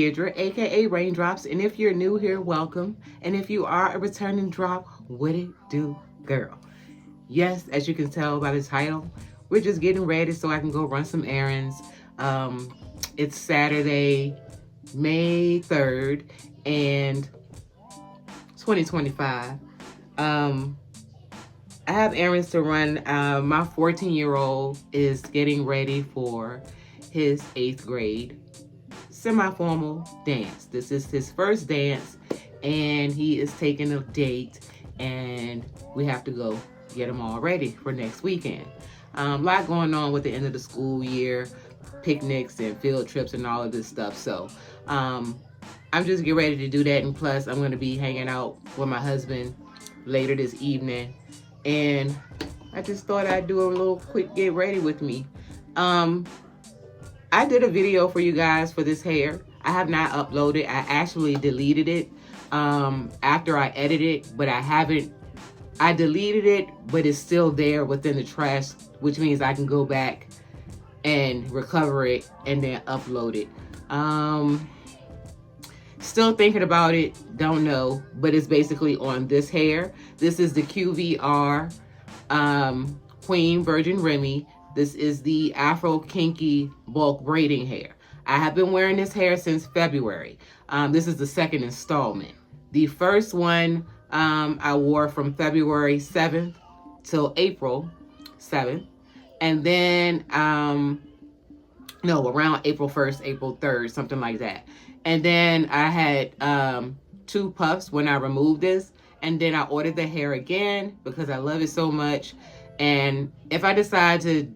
Deirdre, aka Raindrops, and if you're new here, welcome. And if you are a returning drop, what it do, girl? Yes, as you can tell by the title, we're just getting ready so I can go run some errands. It's Saturday, May 3rd, and 2025. I have errands to run. My 14-year-old is getting ready for his 8th grade semi-formal dance. This is his first dance, and he is taking a date, and we have to go get him all ready for next weekend. A lot going on with the end of the school year, picnics and field trips and all of this stuff. So I'm just getting ready to do that, and plus I'm going to be hanging out with my husband later this evening, and I just thought I'd do a little quick get ready with me. I did a video for you guys for this hair. I have not uploaded. I actually deleted it after I edited it, but I deleted it, but it's still there within the trash, which means I can go back and recover it and then upload it. Still thinking about it, don't know, but it's basically on this hair. This is the QVR Queen Virgin Remy. This is the Afro Kinky bulk braiding hair. I have been wearing this hair since February. This is the second installment. The first one I wore from February 7th till April 7th. And then, around April 1st, April 3rd, something like that. And then I had 2 puffs when I removed this. And then I ordered the hair again because I love it so much. And if I decide to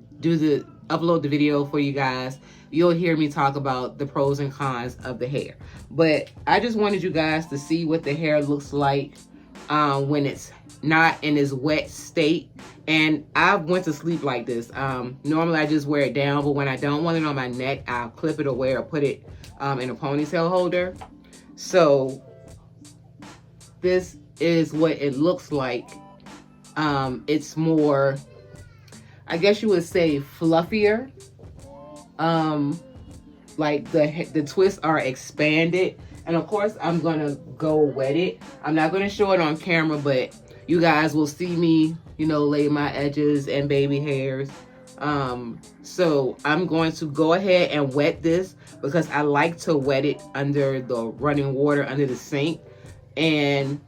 upload the video for you guys, you'll hear me talk about the pros and cons of the hair. But I just wanted you guys to see what the hair looks like when it's not in its wet state. And I went to sleep like this. Normally I just wear it down, but when I don't want it on my neck, I'll clip it away or put it in a ponytail holder. So this is what it looks like. It's more, I guess you would say, fluffier. Like the twists are expanded. And of course, I'm gonna go wet it. I'm not gonna show it on camera, but you guys will see me, lay my edges and baby hairs. So I'm going to go ahead and wet this because I like to wet it under the running water under the sink. And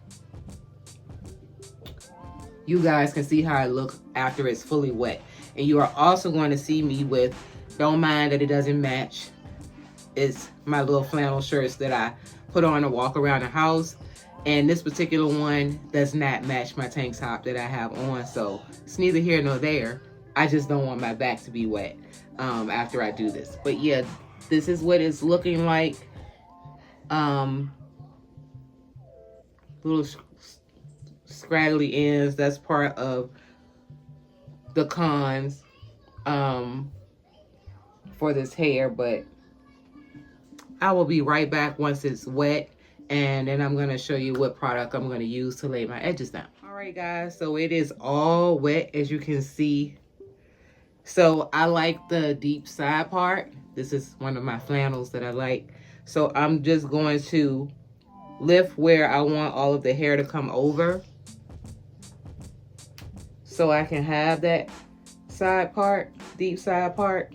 you guys can see how I look after it's fully wet. And you are also going to see me with, don't mind that it doesn't match. It's my little flannel shirts that I put on to walk around the house. And this particular one does not match my tank top that I have on. So it's neither here nor there. I just don't want my back to be wet after I do this. But yeah, this is what it's looking like. Little scraggly ends. That's part of the cons for this hair, but I will be right back once it's wet, and then I'm going to show you what product I'm going to use to lay my edges down. All right, guys, so it is all wet, as you can see. So I like the deep side part. This is one of my flannels that I like. So I'm just going to lift where I want all of the hair to come over, so I can have that side part, deep side part.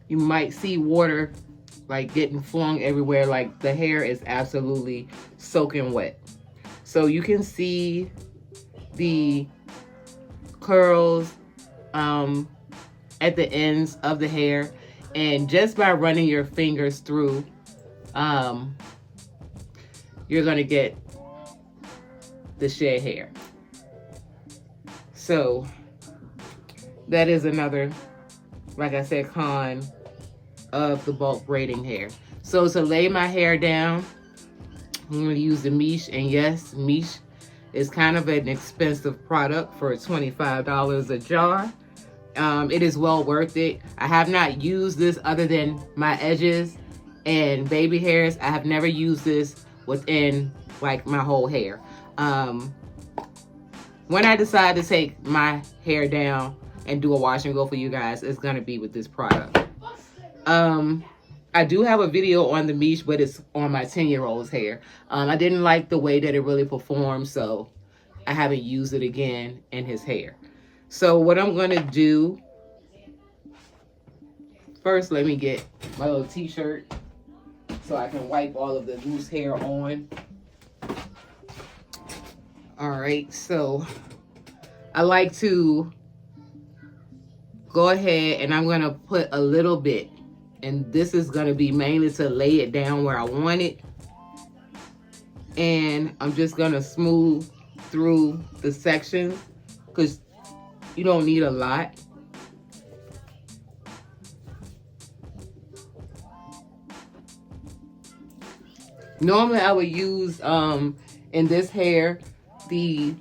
You might see water like getting flung everywhere, like the hair is absolutely soaking wet. So you can see the curls at the ends of the hair, and just by running your fingers through, you're gonna get the shed hair. So that is another, like I said, con of the bulk braiding hair. So to lay my hair down, I'm gonna use the Miche, and yes, Miche is kind of an expensive product for $25 a jar. It is well worth it. I have not used this other than my edges and baby hairs. I have never used this within like my whole hair. When I decide to take my hair down and do a wash and go for you guys, it's going to be with this product. I do have a video on the Miche, but it's on my 10-year-old's hair. I didn't like the way that it really performed, so I haven't used it again in his hair. So what I'm going to do, first let me get my little t-shirt so I can wipe all of the loose hair on. All right, so I like to go ahead and I'm going to put a little bit. And this is going to be mainly to lay it down where I want it. And I'm just going to smooth through the section because you don't need a lot. Normally I would use, in this hair, the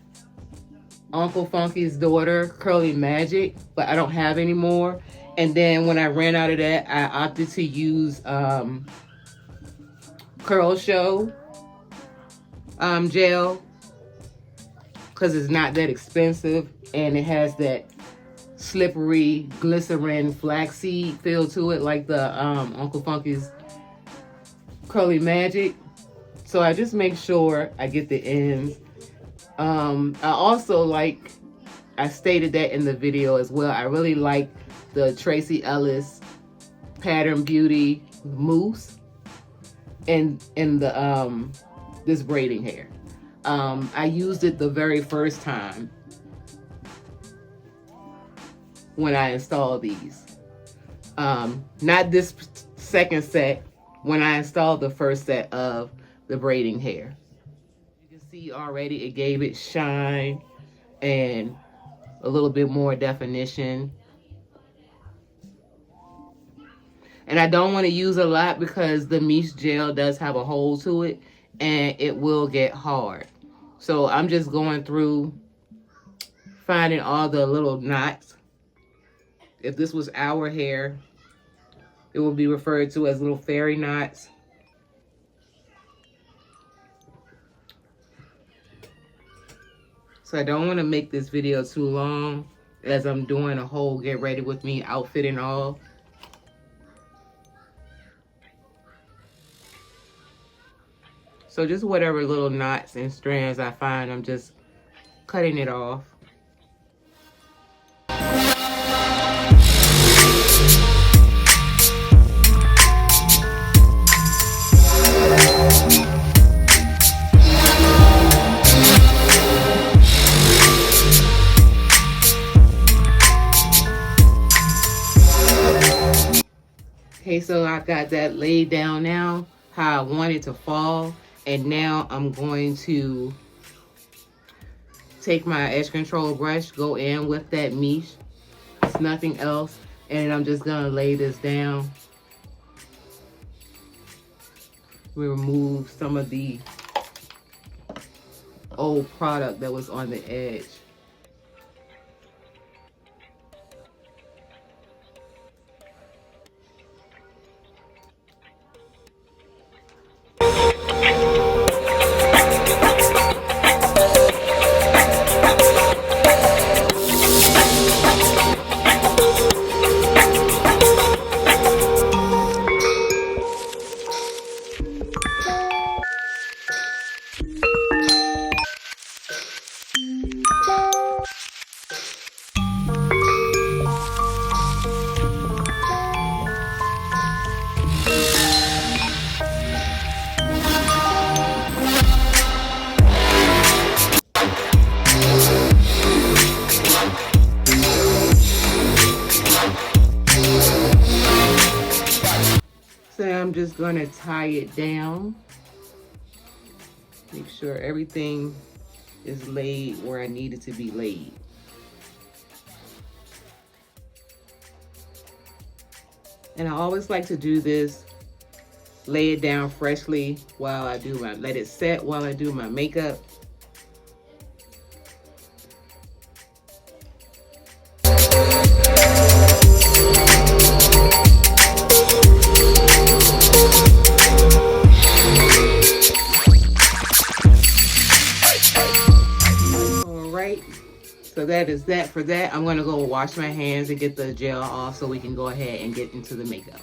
Uncle Funky's daughter, Curly Magic, but I don't have any more. And then when I ran out of that, I opted to use Curl Show gel because it's not that expensive and it has that slippery glycerin flaxseed feel to it like the Uncle Funky's Curly Magic. So I just make sure I get the ends. I also like, I stated that in the video as well, I really like the Tracy Ellis Pattern Beauty mousse in the this braiding hair. I used it the very first time when I installed these. Not this second set, when I installed the first set of the braiding hair. You can see already it gave it shine and a little bit more definition. And I don't want to use a lot because the Miche gel does have a hole to it and it will get hard. So I'm just going through finding all the little knots. If this was our hair, it would be referred to as little fairy knots. So I don't want to make this video too long as I'm doing a whole get ready with me outfit and all. So just whatever little knots and strands I find, I'm just cutting it off. Okay, so I've got that laid down now, how I want it to fall. And now I'm going to take my edge control brush, go in with that Miche. It's nothing else. And I'm just gonna lay this down. Remove some of the old product that was on the edge. I'm just going to tie it down. Make sure everything is laid where I need it to be laid. And I always like to do this, lay it down freshly while I do my, let it set while I do my makeup. that is that for that. I'm gonna go wash my hands and get the gel off so we can go ahead and get into the makeup.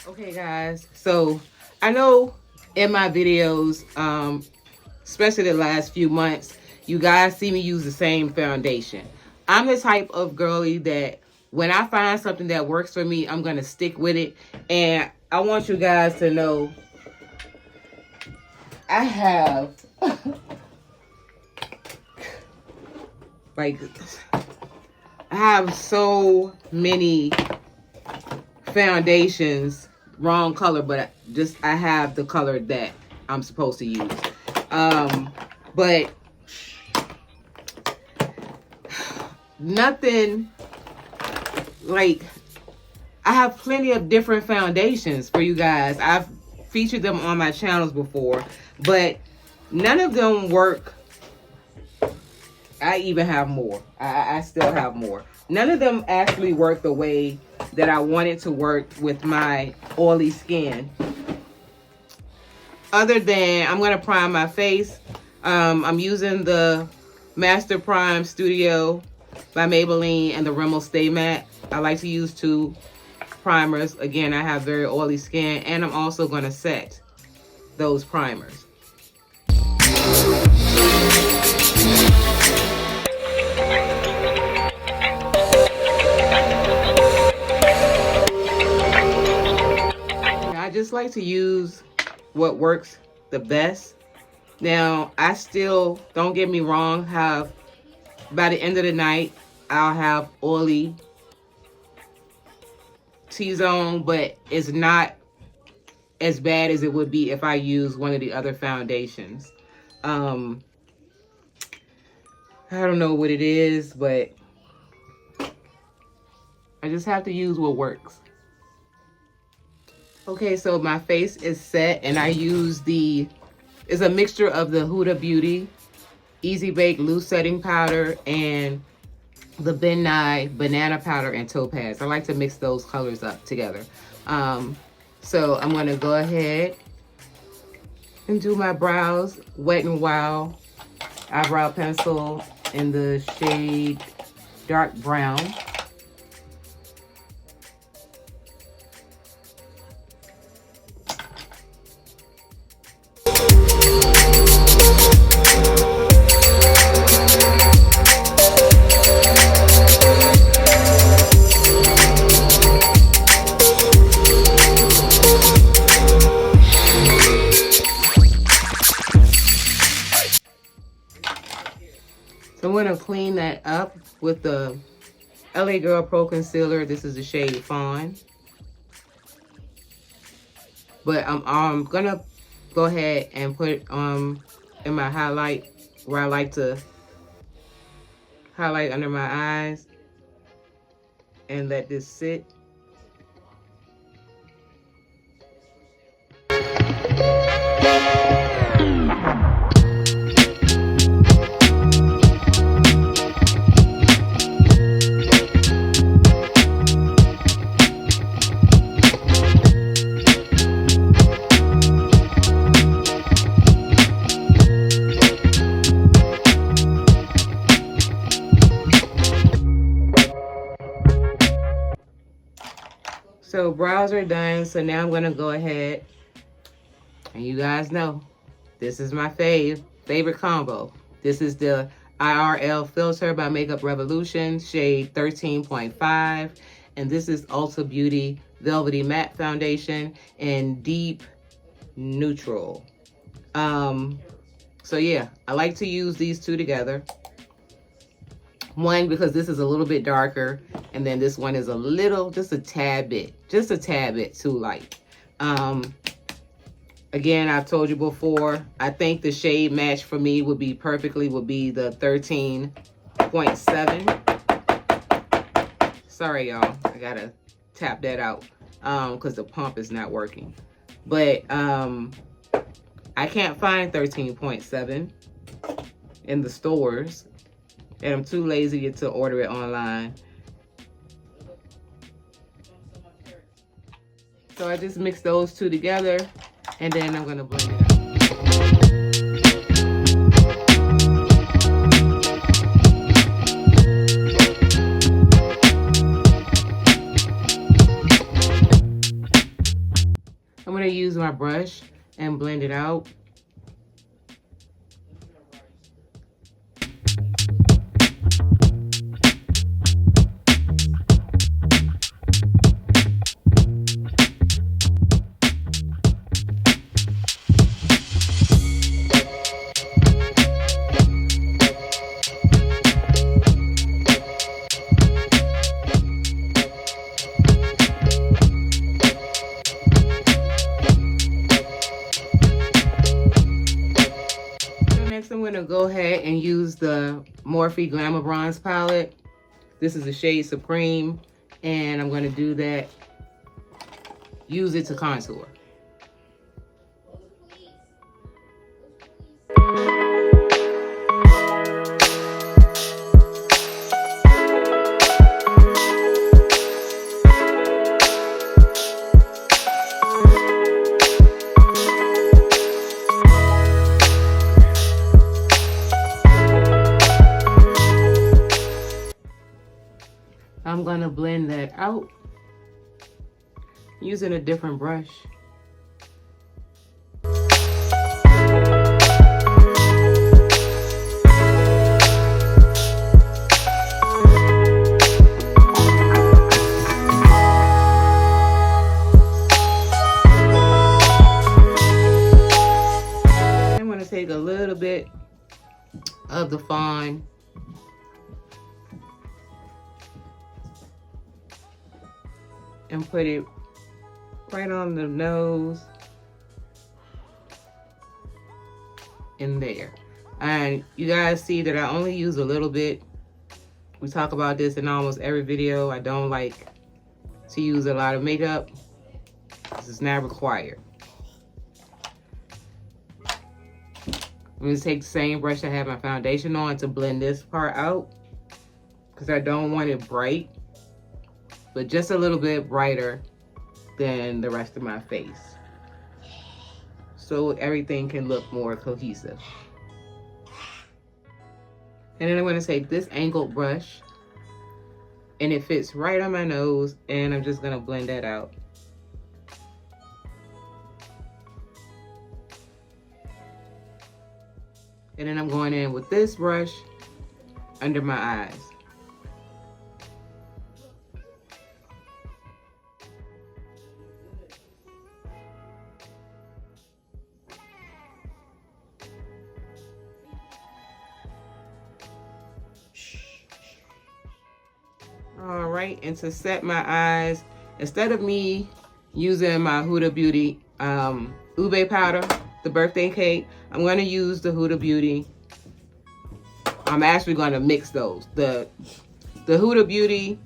Okay guys, so I know in my videos, especially the last few months, you guys see me use the same foundation. I'm the type of girly that when I find something that works for me, I'm gonna stick with it. And I want you guys to know I have like I have so many foundations, wrong color, but I have the color that I'm supposed to use. But nothing like, I have plenty of different foundations for you guys. I've featured them on my channels before, but none of them work. I even have more. I still have more. None of them actually work the way that I want it to work with my oily skin. Other than, I'm going to prime my face. I'm using the Master Prime Studio by Maybelline and the Rimmel Stay Matte. I like to use 2 primers. Again, I have very oily skin, and I'm also going to set those primers. I just like to use what works the best. Now, I still, don't get me wrong, have, by the end of the night, I'll have oily T-zone, but it's not as bad as it would be if I use one of the other foundations. I don't know what it is, but I just have to use what works. Okay, so my face is set, and I use it's a mixture of the Huda Beauty Easy Bake Loose Setting Powder and the Ben Nye Banana Powder and Topaz. I like to mix those colors up together. So I'm going to go ahead and do my brows. Wet n Wild eyebrow pencil in the shade Dark Brown. I'm going to clean that up with the LA Girl Pro Concealer. This is the shade Fawn. But I'm going to go ahead and put it in my highlight, where I like to highlight under my eyes, and let this sit. So brows are done. So now I'm going to go ahead, and you guys know this is my favorite combo. This is the IRL filter by Makeup Revolution, shade 13.5, and this is Ulta Beauty Velvety Matte Foundation in Deep Neutral. So yeah, I like to use these two together. One, because this is a little bit darker, and then this one is a little, just a tad bit too light. Again, I've told you before, I think the shade match for me would be the 13.7. Sorry, y'all, I gotta tap that out because the pump is not working. But I can't find 13.7 in the stores, and I'm too lazy to order it online. So I just mix those two together, and then I'm gonna blend it out. use my brush and blend it out. Next, I'm going to go ahead and use the Morphe Glamour Bronze palette. This is the shade Supreme, and I'm going to do that, use it to contour. I'm going to blend that out using a different brush. I'm going to take a little bit of the fawn and put it right on the nose in there. And you guys see that I only use a little bit. We talk about this in almost every video. I don't like to use a lot of makeup. This is not required. I'm going to take the same brush I have my foundation on to blend this part out, because I don't want it bright, but just a little bit brighter than the rest of my face, so everything can look more cohesive. And then I'm going to take this angled brush, and it fits right on my nose, and I'm just going to blend that out. And then I'm going in with this brush under my eyes. All right, and to set my eyes, instead of me using my Huda Beauty ube powder, the birthday cake, I'm going to use the Huda Beauty. I'm actually going to mix those, the Huda Beauty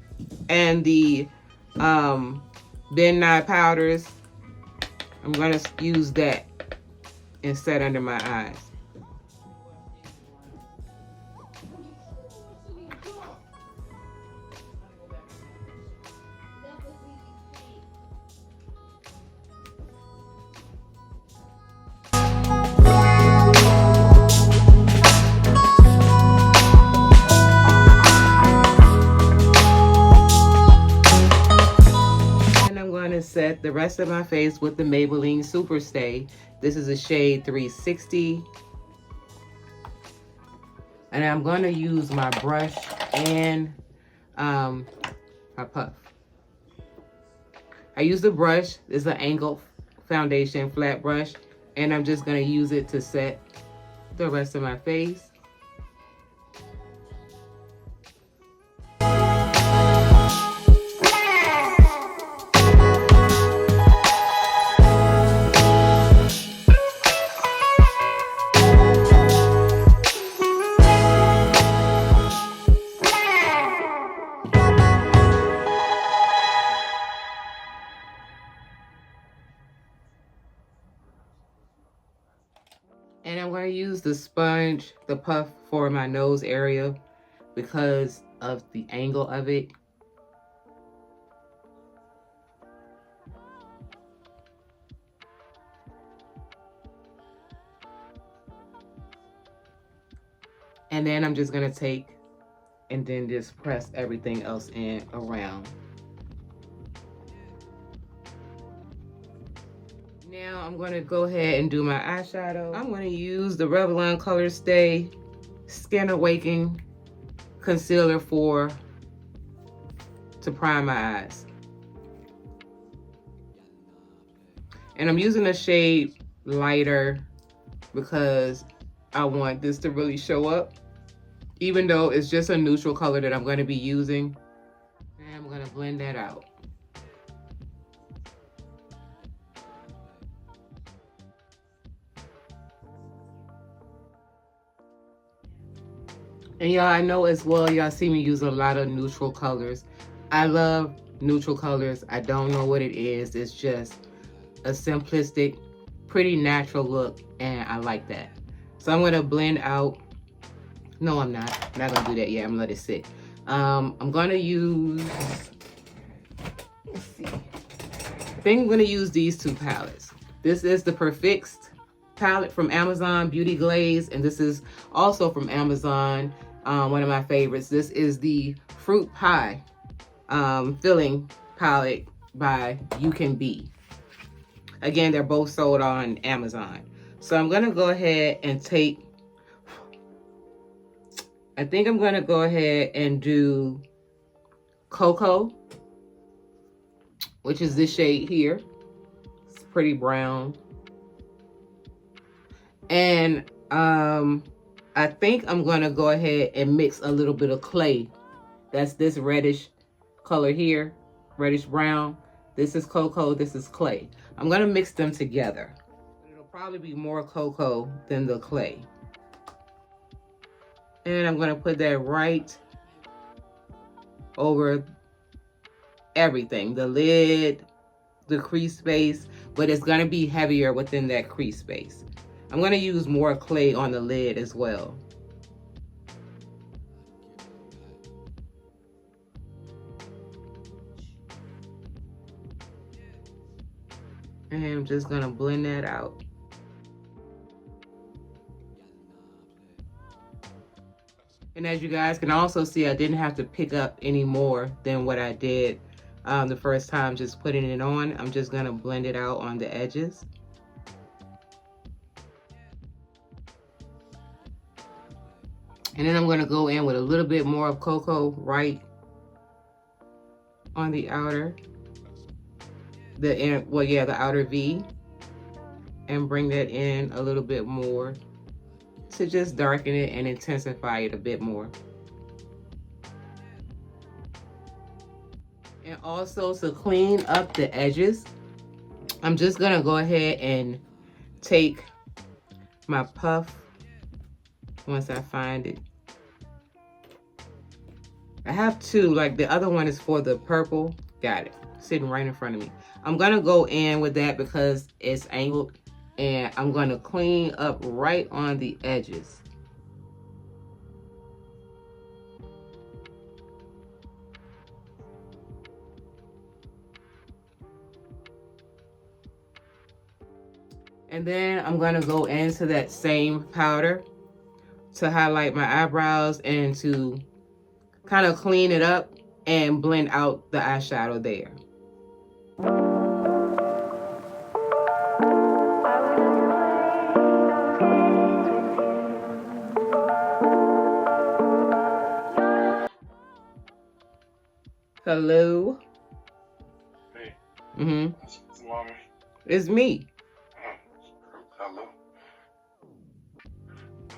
and the Ben Nye powders. I'm going to use that and set under my eyes. Set the rest of my face with the Maybelline Super Stay. This is a shade 360. And I'm going to use my brush and my puff. I use the brush. This is an angled foundation flat brush. And I'm just going to use it to set the rest of my face. And I'm going to use the sponge, the puff, for my nose area because of the angle of it. And then I'm just going to take and then just press everything else in around. Now I'm going to go ahead and do my eyeshadow. I'm going to use the Revlon Color Stay Skin Awakening Concealer to prime my eyes. And I'm using a shade lighter because I want this to really show up, even though it's just a neutral color that I'm going to be using. And I'm going to blend that out. And y'all, I know as well, y'all see me use a lot of neutral colors. I love neutral colors. I don't know what it is. It's just a simplistic, pretty natural look, and I like that. So I'm gonna blend out. No, I'm not. I'm not gonna do that yet. I'm gonna let it sit. I'm gonna use, let's see. I think I'm gonna use these two palettes. This is the Perfixed palette from Amazon, Beauty Glaze, and this is also from Amazon. One of my favorites. This is the Fruit Pie filling palette by You Can Be. Again, they're both sold on Amazon. So I'm gonna go ahead and take, I think I'm gonna go ahead and do Cocoa, which is this shade here. It's pretty brown. And I think I'm gonna go ahead and mix a little bit of clay. That's this reddish color here, reddish brown. This is cocoa, this is clay. I'm gonna mix them together. It'll probably be more cocoa than the clay. And I'm gonna put that right over everything. The lid, the crease space, but it's gonna be heavier within that crease space. I'm gonna use more clay on the lid as well. And I'm just gonna blend that out. And as you guys can also see, I didn't have to pick up any more than what I did the first time just putting it on. I'm just gonna blend it out on the edges. And then I'm gonna go in with a little bit more of cocoa right on the outer, the outer V, and bring that in a little bit more to just darken it and intensify it a bit more. And also to clean up the edges, I'm just gonna go ahead and take my puff once I find it. I have two, like the other one is for the purple. Got it, sitting right in front of me. I'm gonna go in with that because it's angled, and I'm gonna clean up right on the edges. And then I'm gonna go into that same powder to highlight my eyebrows and to kind of clean it up and blend out the eyeshadow there. Hello? Hey. Mm-hmm. Mommy. It's me. Hello.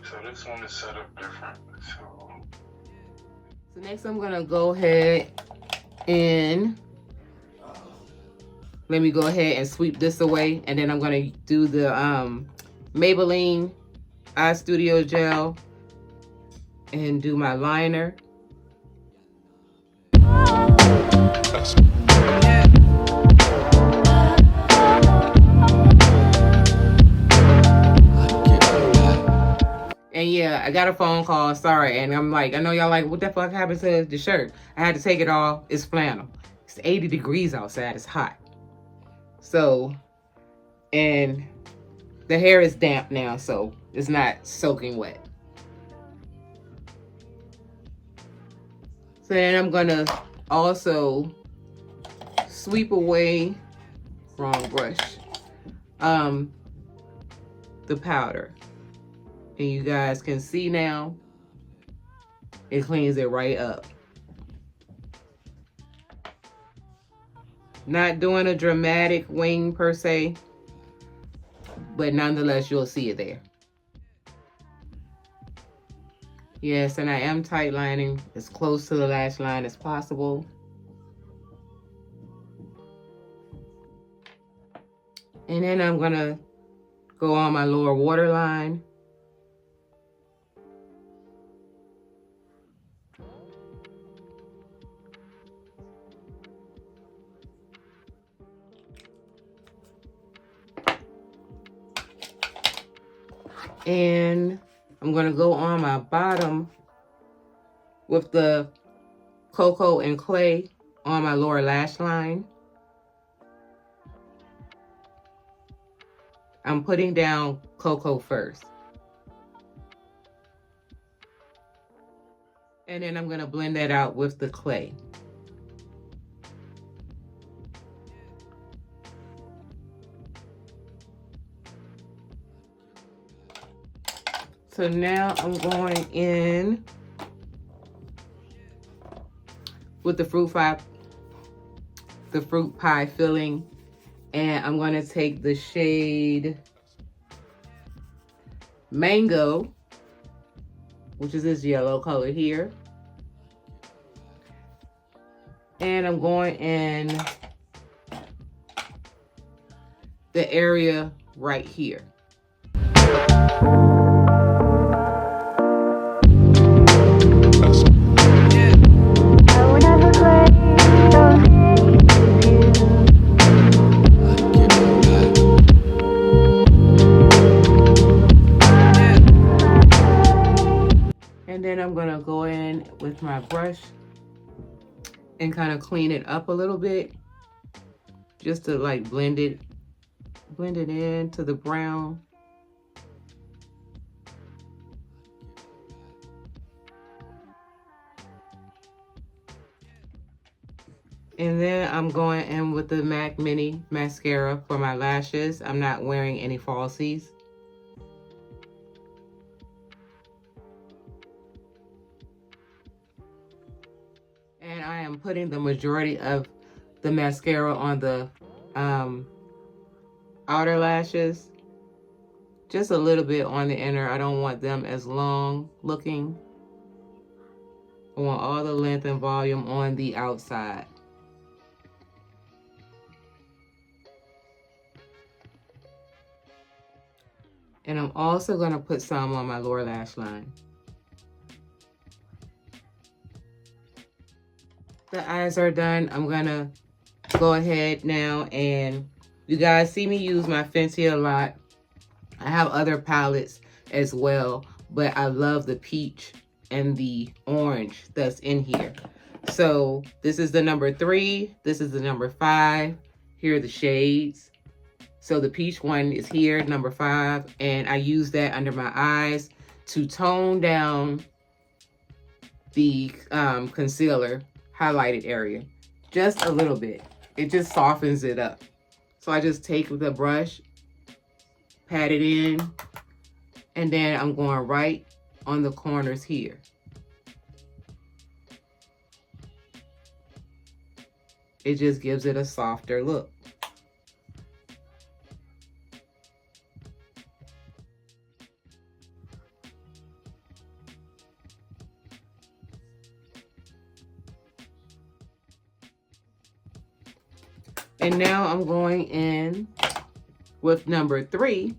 So this one is set up different. So next I'm gonna go ahead and let me go ahead and sweep this away, and then I'm gonna do the Maybelline Eye Studio Gel and do my liner. And yeah, I got a phone call, sorry, and I'm like, I know y'all like, what the fuck happened to the shirt? I had to take it off. It's flannel. It's 80 degrees outside, it's hot. So, and the hair is damp now, so it's not soaking wet. So then I'm gonna also sweep away, wrong brush. the powder. And you guys can see now, it cleans it right up. Not doing a dramatic wing per se, but nonetheless, you'll see it there. Yes, and I am tight lining as close to the lash line as possible. And then I'm gonna go on my lower waterline. And I'm gonna go on my bottom with the cocoa and clay on my lower lash line. I'm putting down cocoa first. And then I'm gonna blend that out with the clay. So now I'm going in with the fruit pie filling, and I'm going to take the shade Mango, which is this yellow color here, and I'm going in the area right here. And then I'm gonna go in with my brush and kind of clean it up a little bit, just to like blend it into the brown. And then I'm going in with the MAC Mini mascara for my lashes. I'm not wearing any falsies. And I am putting the majority of the mascara on the outer lashes. Just a little bit on the inner. I don't want them as long looking. I want all the length and volume on the outside. And I'm also going to put some on my lower lash line. The eyes are done. I'm going to go ahead now, and you guys see me use my Fenty a lot. I have other palettes as well, but I love the peach and the orange that's in here. So this is the number 3. This is the number 5. Here are the shades. So the peach one is here, number 5, and I use that under my eyes to tone down the concealer highlighted area just a little bit. It just softens it up. So I just take the brush, pat it in, and then I'm going right on the corners here. It just gives it a softer look. And now I'm going in with number 3.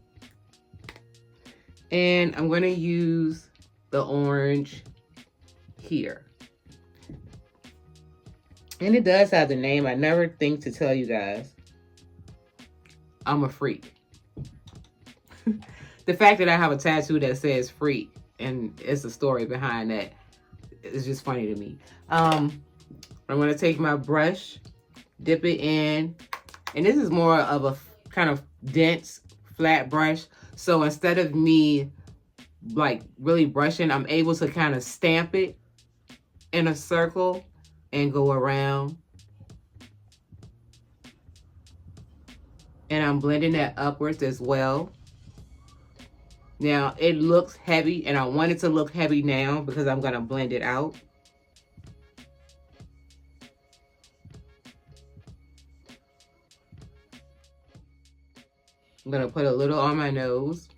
And I'm going to use the orange here. And it does have the name. I never think to tell you guys. I'm a freak. The fact that I have a tattoo that says freak, and it's a story behind that, is just funny to me. I'm going to take my brush, dip it in, and this is more of a kind of dense flat brush, so instead of me like really brushing, I'm able to kind of stamp it in a circle and go around And I'm blending that upwards as well. Now it looks heavy, and I want it to look heavy now because I'm going to blend it out. I'm going to put a little on my nose,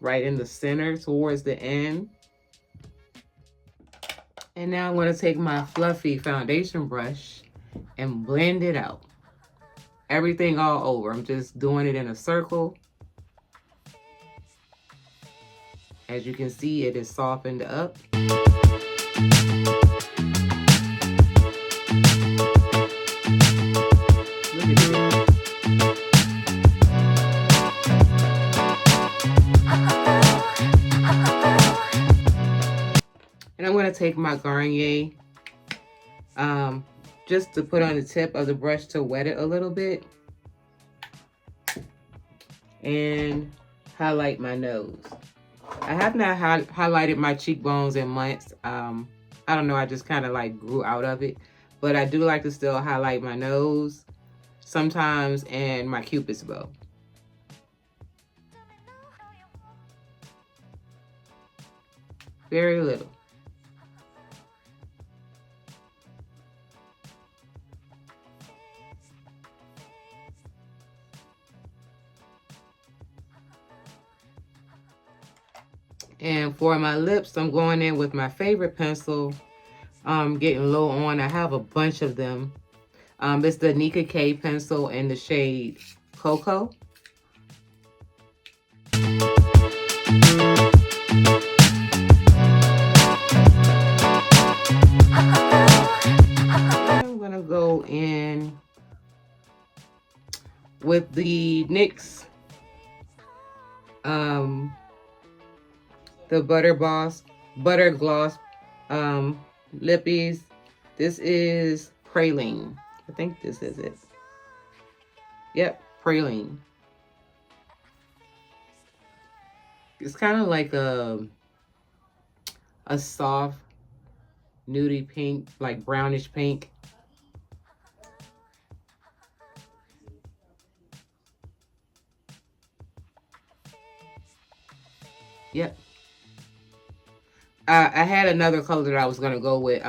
right in the center towards the end. And now I'm going to take my fluffy foundation brush and blend it out. Everything all over. I'm just doing it in a circle. As you can see, it is softened up. Look at it. And I'm going to take my Garnier just to put on the tip of the brush to wet it a little bit. And highlight my nose. I have not highlighted my cheekbones in months. I don't know, I just kind of like grew out of it. But I do like to still highlight my nose sometimes and my Cupid's bow. Very little. And for my lips, I'm going in with my favorite pencil. Getting low on. I have a bunch of them. It's the Nika K pencil in the shade Cocoa. I'm going to go in with the NYX the Butter Gloss Lippies. This is Praline. I think this is it. Yep, Praline. It's kind of like a soft nudie pink, like brownish pink. Yep. I had another color that I was going to go with.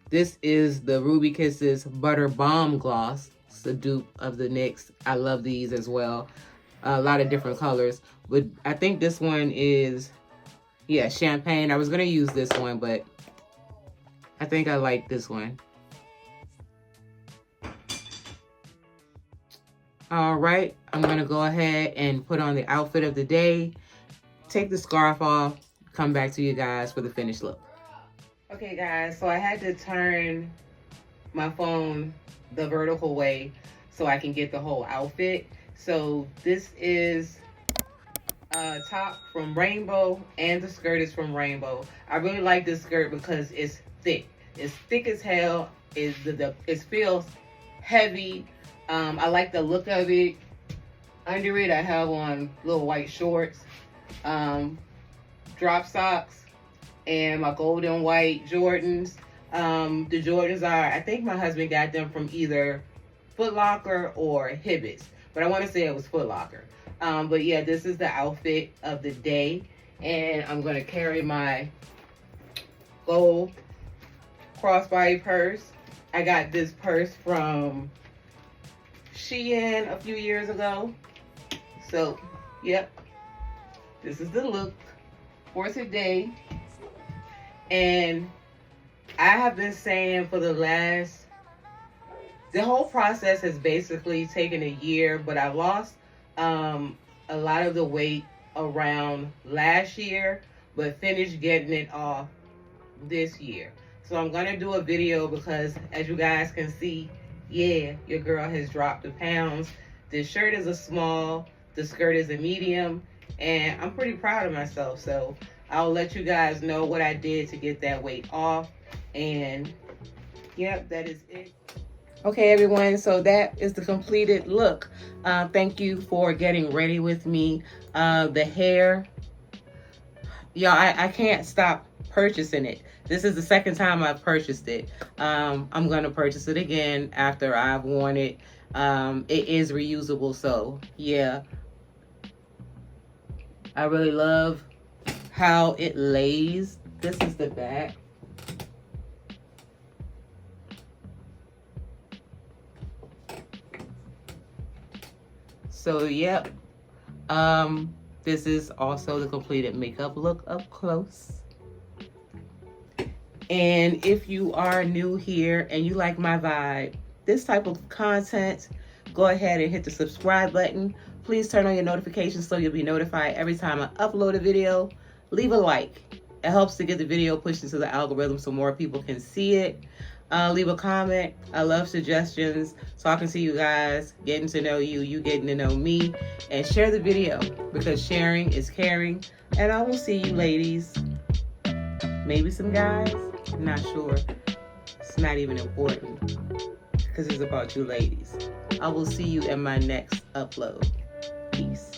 This is the Ruby Kisses Butter Bomb Gloss. It's a dupe of the NYX. I love these as well. A lot of different colors. But I think this one is, yeah, champagne. I was going to use this one, but I think I like this one. All right. I'm going to go ahead and put on the outfit of the day. Take the scarf off. Come back to you guys for the finished look. Okay guys, so I had to turn my phone the vertical way so I can get the whole outfit. So this is a top from Rainbow and the skirt is from Rainbow. I really like this skirt because it's thick. It's thick as hell. It feels heavy. I like the look of it. Under it I have on little white shorts. Drop socks and my golden white Jordans. The Jordans are, I think my husband got them from either Foot Locker or Hibbett's, but I want to say it was Foot Locker. But yeah, this is the outfit of the day, and I'm going to carry my gold crossbody purse. I got this purse from Shein a few years ago. So, yep, this is the look for today. And I have been saying for the whole process has basically taken a year, but I lost a lot of the weight around last year, but finished getting it off this year. So I'm gonna do a video because as you guys can see, yeah, your girl has dropped the pounds. This shirt is a small, the skirt is a medium, and I'm pretty proud of myself. So I'll let you guys know what I did to get that weight off. And yep, that is it. Okay, everyone, so that is the completed look. Thank you for getting ready with me. The hair, y'all, I can't stop purchasing it. This is the second time I've purchased it. I'm going to purchase it again after I've worn it. It is reusable, so yeah. I really love how it lays. This is the back. So yep. This is also the completed makeup look up close. And if you are new here and you like my vibe, this type of content, go ahead and hit the subscribe button. Please turn on your notifications so you'll be notified every time I upload a video. Leave a like. It helps to get the video pushed into the algorithm so more people can see it. Leave a comment. I love suggestions. Talking to you guys, getting to know you, you getting to know me. And share the video because sharing is caring. And I will see you ladies. Maybe some guys. I'm not sure. It's not even important because it's about you ladies. I will see you in my next upload. Peace.